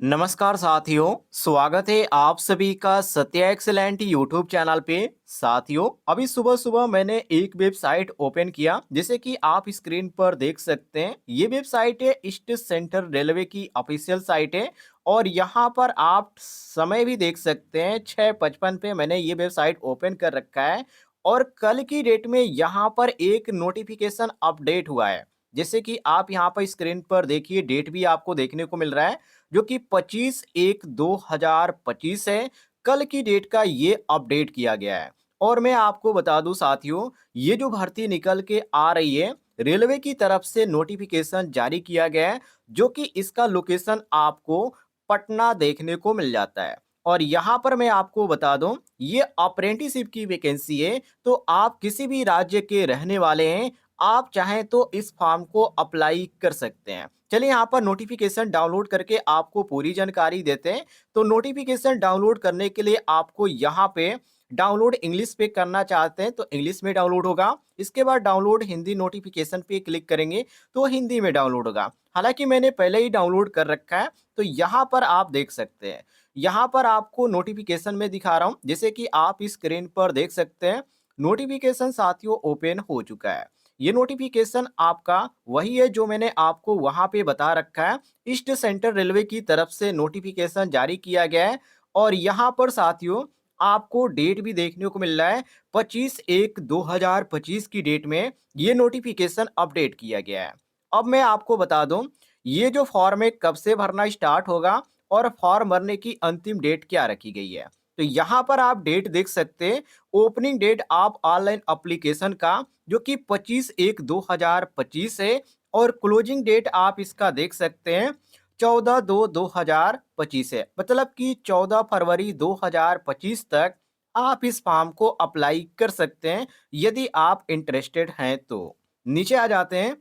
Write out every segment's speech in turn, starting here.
नमस्कार साथियों, स्वागत है आप सभी का सत्या एक्सेलेंट यूट्यूब चैनल पे। साथियों, अभी सुबह सुबह मैंने एक वेबसाइट ओपन किया, जैसे कि आप स्क्रीन पर देख सकते हैं। ये वेबसाइट है ईस्ट सेंट्रल रेलवे की ऑफिशियल साइट है और यहाँ पर आप समय भी देख सकते हैं। 6:55 पे मैंने ये वेबसाइट ओपन कर रखा है और कल की डेट में यहाँ पर एक नोटिफिकेशन अपडेट हुआ है। जैसे कि आप यहाँ पर स्क्रीन पर देखिए, डेट भी आपको देखने को मिल रहा है जो कि 25/1/2025 है। कल की डेट का ये अपडेट किया गया है। और मैं आपको बता दूं साथियों, ये जो भर्ती निकल के आ रही है, रेलवे की तरफ से नोटिफिकेशन जारी किया गया है, जो कि इसका लोकेशन आपको पटना देखने को मिल जाता है। और यहाँ पर मैं आपको बता दूं, ये अप्रेंटिसशिप की वैकेंसी है, तो आप किसी भी राज्य के रहने वाले हैं, आप चाहें तो इस फॉर्म को अप्लाई कर सकते हैं। चलिए यहाँ पर नोटिफिकेशन डाउनलोड करके आपको पूरी जानकारी देते हैं। तो नोटिफिकेशन डाउनलोड करने के लिए आपको यहाँ पे डाउनलोड इंग्लिश पे करना चाहते हैं तो इंग्लिश में डाउनलोड होगा। इसके बाद डाउनलोड हिंदी नोटिफिकेशन पे क्लिक करेंगे तो हिंदी में डाउनलोड होगा। हालांकि मैंने पहले ही डाउनलोड कर रखा है, तो यहाँ पर आप देख सकते हैं। यहाँ पर आपको नोटिफिकेशन में दिखा रहा हूँ, जैसे कि आप स्क्रीन पर देख सकते हैं। नोटिफिकेशन साथियों ओपन हो चुका है। ये नोटिफिकेशन आपका वही है जो मैंने आपको वहां पे बता रखा है। ईस्ट सेंट्रल रेलवे की तरफ से नोटिफिकेशन जारी किया गया है और यहाँ पर साथियों आपको डेट भी देखने को मिल रहा है। 25/1/2025 की डेट में ये नोटिफिकेशन अपडेट किया गया है। अब मैं आपको बता दूं, ये जो फॉर्म है कब से भरना स्टार्ट होगा और फॉर्म भरने की अंतिम डेट क्या रखी गई है। तो यहाँ पर आप डेट देख सकते हैं। ओपनिंग डेट आप ऑनलाइन एप्लीकेशन का जो कि 25/1/2025 है और क्लोजिंग डेट आप इसका देख सकते हैं 14/2/2025 है। मतलब कि 14 फरवरी 2025 तक आप इस फॉर्म को अप्लाई कर सकते हैं यदि आप इंटरेस्टेड हैं तो। नीचे आ जाते हैं।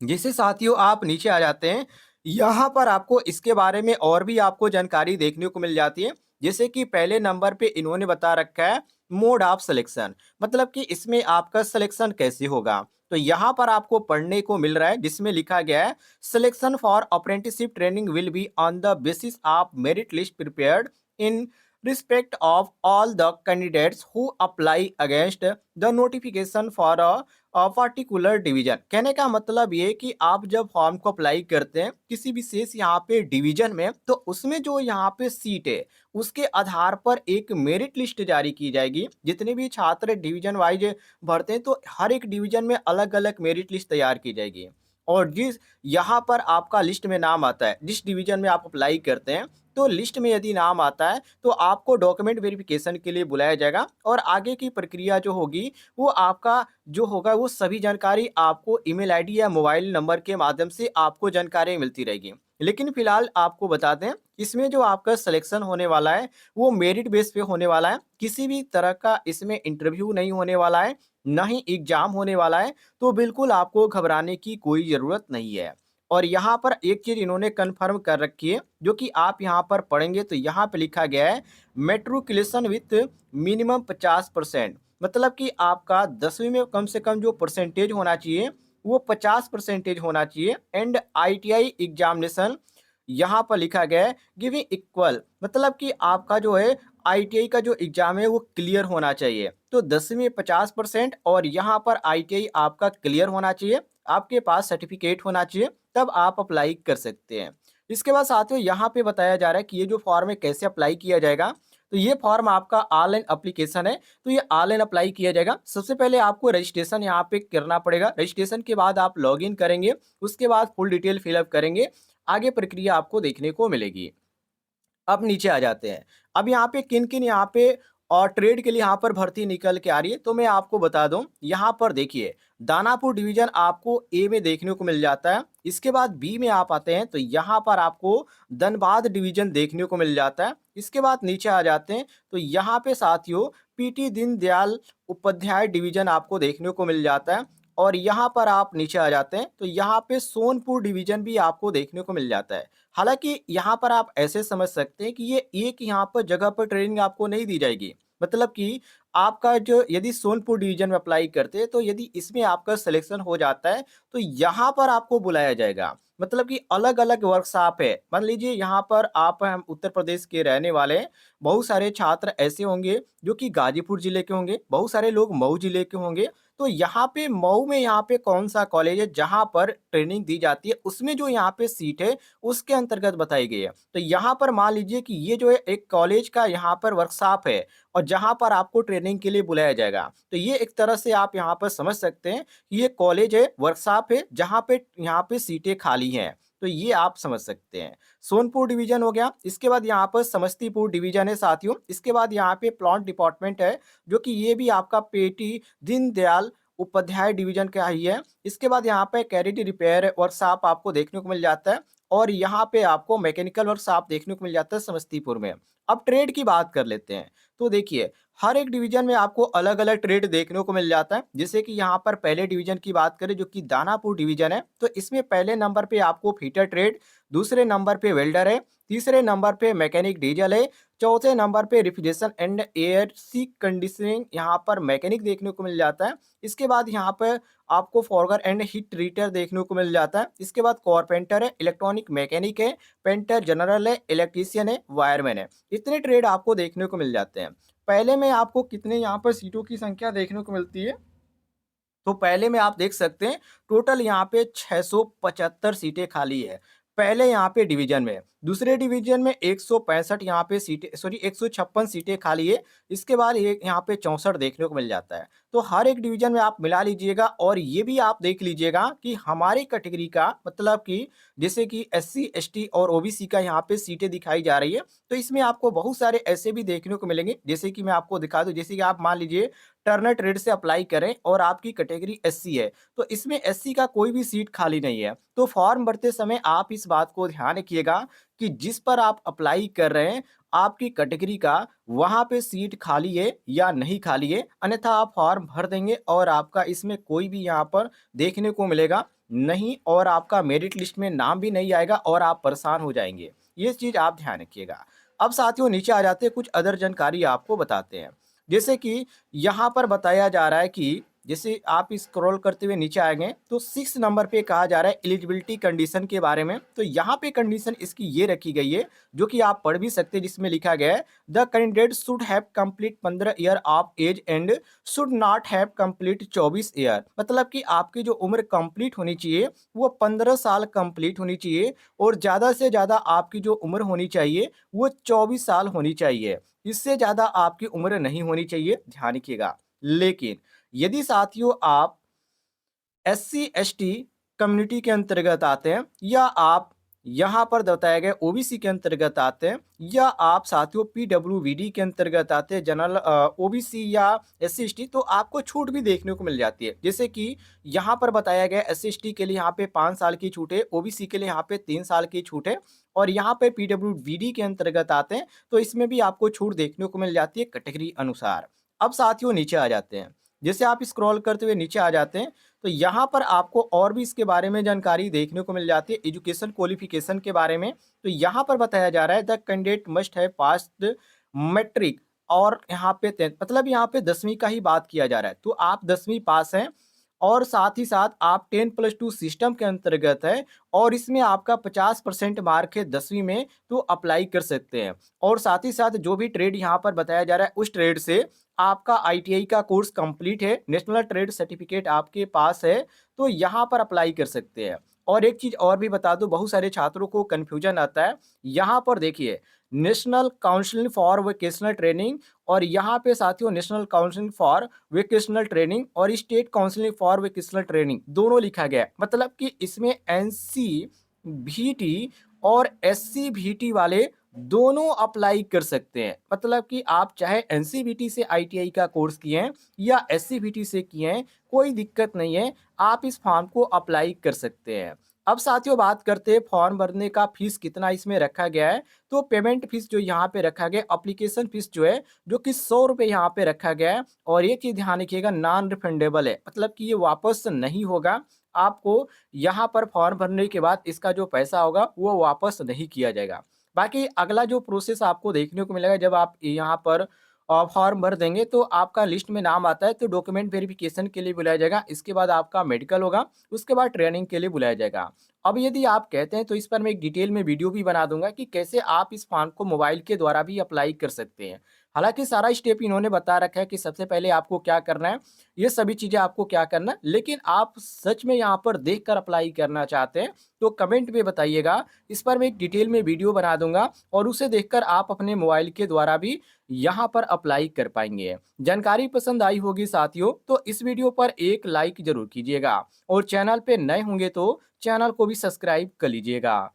जैसे साथियों आप नीचे आ जाते हैं, यहाँ पर आपको इसके बारे में और भी आपको जानकारी देखने को मिल जाती है। जैसे कि पहले नंबर पे इन्होंने बता रखा है मोड ऑफ सिलेक्शन, मतलब कि इसमें आपका सिलेक्शन कैसे होगा। तो यहाँ पर आपको पढ़ने को मिल रहा है जिसमें लिखा गया है selection for apprenticeship training will be on the basis of merit list prepared in respect of all the candidates who apply against the notification for particular division. कहने का मतलब ये कि आप जब फॉर्म को अप्लाई करते हैं किसी विशेष यहाँ पे डिवीजन में, तो उसमें जो यहाँ पे सीट है उसके आधार पर एक मेरिट लिस्ट जारी की जाएगी। जितने भी छात्र डिवीजन वाइज भरते हैं तो हर एक डिवीजन में अलग अलग मेरिट लिस्ट तैयार की जाएगी। और जिस यहाँ पर आपका लिस्ट में नाम आता है, जिस डिवीजन में आप अप्लाई करते हैं, तो लिस्ट में यदि नाम आता है तो आपको डॉक्यूमेंट वेरिफिकेशन के लिए बुलाया जाएगा और आगे की प्रक्रिया जो होगी वो आपका जो होगा वो सभी जानकारी आपको ईमेल आईडी या मोबाइल नंबर के माध्यम से आपको जानकारी मिलती रहेगी। लेकिन फिलहाल आपको बता दें, इसमें जो आपका सिलेक्शन होने वाला है वो मेरिट बेस पे होने वाला है। किसी भी तरह का इसमें इंटरव्यू नहीं होने वाला है, ना ही एग्जाम होने वाला है। तो बिल्कुल आपको घबराने की कोई ज़रूरत नहीं है। और यहाँ पर एक चीज़ इन्होंने कन्फर्म कर रखी है, जो कि आप यहाँ पर पढ़ेंगे तो यहाँ पे लिखा गया है मेट्रिकुलेशन विथ मिनिमम 50%। मतलब कि आपका 10वीं में कम से कम जो परसेंटेज होना चाहिए वो 50% होना चाहिए। एंड ITI एग्जामिनेशन यहाँ पर लिखा गया है गिविंग इक्वल, मतलब कि आपका जो है ITI का जो एग्जाम है वो क्लियर होना चाहिए। तो 10वीं में 50% और यहाँ पर ITI आपका क्लियर होना चाहिए, आपके पास सर्टिफिकेट होना चाहिए, तब आप अप्लाई कर सकते हैं। इसके बाद साथियों यहाँ पे बताया जा रहा है कि ये जो फॉर्म है कैसे अप्लाई किया जाएगा। तो ये फॉर्म आपका ऑनलाइन एप्लीकेशन है, तो ये ऑनलाइन अप्लाई किया जाएगा। सबसे पहले आपको रजिस्ट्रेशन यहाँ पे करना पड़ेगा। रजिस्ट्रेशन के बाद आप लॉगिन करेंगे, उसके बाद फुल डिटेल फिलअप करेंगे, आगे प्रक्रिया आपको देखने को मिलेगी। अब नीचे आ जाते हैं। अब यहाँ पे किन-किन यहाँ पे और ट्रेड के लिए यहाँ पर भर्ती निकल के आ रही है, तो मैं आपको बता दूँ। यहाँ पर देखिए, दानापुर डिवीज़न आपको ए में देखने को मिल जाता है। इसके बाद बी में आप आते हैं तो यहाँ पर आपको धनबाद डिवीज़न देखने को मिल जाता है। इसके बाद नीचे आ जाते हैं तो यहाँ पे साथियों पीटी दीनदयाल उपाध्याय डिवीज़न आपको देखने को मिल जाता है। और यहाँ पर आप नीचे आ जाते हैं तो यहाँ पे सोनपुर डिवीज़न भी आपको देखने को मिल जाता है। हालाँकि यहाँ पर आप ऐसे समझ सकते हैं कि ये एक यहाँ पर जगह पर ट्रेनिंग आपको नहीं दी जाएगी। मतलब कि आपका जो यदि सोनपुर डिवीज़न में अप्लाई करते हैं तो यदि इसमें आपका सिलेक्शन हो जाता है तो यहाँ पर आपको बुलाया जाएगा। मतलब कि अलग-अलग वर्कशॉप है। मान लीजिए यहाँ पर आप हम उत्तर प्रदेश के रहने वाले हैं, बहुत सारे छात्र ऐसे होंगे जो कि गाज़ीपुर ज़िले के होंगे, बहुत सारे लोग मऊ ज़िले के होंगे। तो यहाँ पे मऊ में यहाँ पे कौन-सा कॉलेज है जहाँ पर ट्रेनिंग दी जाती है, उसमें जो यहाँ पे सीट है, उसके अंतर्गत बताई गई है। तो यहाँ पर मान लीजिए कि ये जो है एक कॉलेज का यहाँ पर वर्कशॉप है और जहाँ पर आपको ट्रेनिंग के लिए बुलाया जाएगा। तो ये एक तरह से आप यहाँ पर समझ सकते हैं कि ये कॉलेज है, वर्कशॉप है, जहाँ पे यहाँ पे सीटें खाली हैं। तो ये आप समझ सकते हैं। सोनपुर डिवीज़न हो गया, इसके बाद यहाँ पर समस्तीपुर डिवीज़न है साथियों, इसके बाद यहाँ पे प्लांट डिपार्टमेंट है, जो कि ये भी आपका पेटी दीनदयाल उपाध्याय डिवीज़न का ही है। इसके बाद यहाँ पे कैरिटी रिपेयर वर्कशॉप आपको देखने को मिल जाता है और यहाँ पे आपको मैकेनिकल वर्कशॉप देखने को मिल जाता है समस्तीपुर में। अब ट्रेड की बात कर लेते हैं। तो देखिए, हर एक डिवीज़न में आपको अलग-अलग ट्रेड देखने को मिल जाता है। जैसे कि यहाँ पर पहले डिवीज़न की बात करें जो कि दानापुर डिवीज़न है, तो इसमें पहले नंबर पे आपको फिटर ट्रेड, दूसरे नंबर पे वेल्डर है, तीसरे नंबर पे मैकेनिक डीजल है, चौथे नंबर पे refrigeration and air C conditioning यहाँ पर मैकेनिक देखने को मिल जाता है। इसके बाद यहाँ पर आपको फॉगर एंड हीट ट्रीटर देखने को मिल जाता है। इसके बाद कारपेंटर है, इलेक्ट्रॉनिक मैकेनिक है, पेंटर जनरल है, इलेक्ट्रीशियन है, वायरमैन है। इतने ट्रेड आपको देखने को मिल जाते हैं। पहले में आपको कितने यहाँ पर सीटों की संख्या देखने को मिलती है? तो पहले में आप देख सकते हैं टोटल यहाँ पे 675 सीटें खाली है। पहले यहाँ पे डिवीज़न में, दूसरे डिवीज़न में 165 यहाँ पे सीटें 156 सीटें खाली है। इसके बाद ये यहाँ पे 64 देखने को मिल जाता है। तो हर एक डिवीज़न में आप मिला लीजिएगा और ये भी आप देख लीजिएगा कि हमारी कैटेगरी का मतलब कि जैसे कि एससी, एसटी और ओबीसी का यहाँ पे सीटें दिखाई जा रही है। तो इसमें आपको बहुत सारे ऐसे भी देखने को मिलेंगे, जैसे कि मैं आपको दिखा दूँ, जैसे कि आप मान लीजिए टर्नर ट्रेड से अप्लाई करें और आपकी कैटेगरी एससी है, तो इसमें एससी का कोई भी सीट खाली नहीं है। तो फॉर्म भरते समय आप इस बात को ध्यान रखिएगा कि जिस पर आप अप्लाई कर रहे हैं, आपकी कैटेगरी का वहाँ पे सीट खाली है या नहीं खाली है, अन्यथा आप फॉर्म भर देंगे और आपका इसमें कोई भी यहाँ पर देखने को मिलेगा नहीं और आपका मेरिट लिस्ट में नाम भी नहीं आएगा और आप परेशान हो जाएँगे। ये चीज़ आप ध्यान रखिएगा। अब साथियों नीचे आ जाते हैं, कुछ अदर जानकारी आपको बताते हैं। जैसे कि यहाँ पर बताया जा रहा है कि जैसे आप स्क्रॉल करते हुए नीचे आएँगे तो 6 नंबर पे कहा जा रहा है एलिजिबिलिटी कंडीशन के बारे में। तो यहाँ पे कंडीशन इसकी ये रखी गई है जो कि आप पढ़ भी सकते हैं, जिसमें लिखा गया है the candidate should have complete 15 year of age and should not have complete 24 year. मतलब कि आपकी जो उम्र कंप्लीट होनी चाहिए वो 15 साल कंप्लीट होनी चाहिए और ज़्यादा से ज़्यादा आपकी जो उम्र होनी चाहिए वो 24 साल होनी चाहिए। इससे ज़्यादा आपकी उम्र नहीं होनी चाहिए, ध्यान रखिएगा। लेकिन यदि साथियों आप एससी एसटी कम्युनिटी के अंतर्गत आते हैं या आप यहाँ पर बताया गया ओबीसी के अंतर्गत आते हैं या आप साथियों पीडब्ल्यूबीडी के अंतर्गत आते हैं जनरल ओबीसी या एससी एसटी, तो आपको छूट भी देखने को मिल जाती है। जैसे कि यहाँ पर बताया गया एससी एसटी के लिए यहाँ पे 5 साल की छूट है, ओबीसी के लिए यहाँ पे 3 साल की छूट है और यहाँ पे पीडब्ल्यूबीडी के अंतर्गत आते हैं तो इसमें भी आपको छूट देखने को मिल जाती है कैटेगरी अनुसार। अब साथियों नीचे आ जाते हैं, जैसे आप स्क्रॉल करते हुए नीचे आ जाते हैं तो यहाँ पर आपको और भी इसके बारे में जानकारी देखने को मिल जाती है एजुकेशन क्वालिफिकेशन के बारे में। तो यहाँ पर बताया जा रहा है the candidate must have passed matric और यहाँ पे 10th, मतलब यहाँ पे 10वीं का ही बात किया जा रहा है। तो आप 10वीं पास हैं और साथ ही साथ आप 10+2 सिस्टम के अंतर्गत है और इसमें आपका 50% मार्क है 10वीं में, तो अप्लाई कर सकते हैं। और साथ ही साथ जो भी ट्रेड यहाँ पर बताया जा रहा है उस ट्रेड से आपका आईटीआई का कोर्स कंप्लीट है, नेशनल ट्रेड सर्टिफिकेट आपके पास है, तो यहाँ पर अप्लाई कर सकते हैं। और एक चीज़ और भी बता दूं, बहुत सारे छात्रों को कन्फ्यूजन आता है। यहाँ पर देखिए national council for vocational training और यहाँ पे साथियों national council for vocational training और state council for vocational training दोनों लिखा गया है। मतलब कि इसमें एनसीवीटी और एससीवीटी वाले दोनों अप्लाई कर सकते हैं। मतलब कि आप चाहे एनसीवीटी से आईटीआई का कोर्स किए हैं या एससीवीटी से किए हैं, कोई दिक्कत नहीं है, आप इस फॉर्म को अप्लाई कर सकते हैं। अब साथियों बात करते हैं फॉर्म भरने का फीस कितना इसमें रखा गया है। तो पेमेंट फीस जो यहाँ पे रखा गया, एप्लीकेशन फीस जो है जो कि 100 रुपये यहाँ पे रखा गया है और ये चीज़ ध्यान रखिएगा नॉन रिफंडेबल है, मतलब कि ये वापस नहीं होगा। आपको यहाँ पर फॉर्म भरने के बाद इसका जो पैसा होगा वो वापस नहीं किया जाएगा। बाकी अगला जो प्रोसेस आपको देखने को मिलेगा जब आप यहाँ पर फॉर्म भर देंगे तो आपका लिस्ट में नाम आता है तो डॉक्यूमेंट वेरिफिकेशन के लिए बुलाया जाएगा। इसके बाद आपका मेडिकल होगा, उसके बाद ट्रेनिंग के लिए बुलाया जाएगा। अब यदि आप कहते हैं तो इस पर मैं एक डिटेल में वीडियो भी बना दूँगा कि कैसे आप इस फॉर्म को मोबाइल के द्वारा भी अप्लाई कर सकते हैं। हालाँकि सारा स्टेप इन्होंने बता रखा है कि सबसे पहले आपको क्या करना है, ये सभी चीज़ें आपको क्या करना है। लेकिन आप सच में यहाँ पर देखकर अप्लाई करना चाहते हैं, तो कमेंट में बताइएगा। इस पर मैं एक डिटेल में वीडियो बना दूँगा और उसे देखकर आप अपने मोबाइल के द्वारा भी यहाँ पर अप्लाई कर पाएँगे। जानकारी पसंद आई होगी साथियों, तो इस वीडियो पर एक लाइक ज़रूर कीजिएगा और चैनल पे नए होंगे तो चैनल को भी सब्सक्राइब कर लीजिएगा।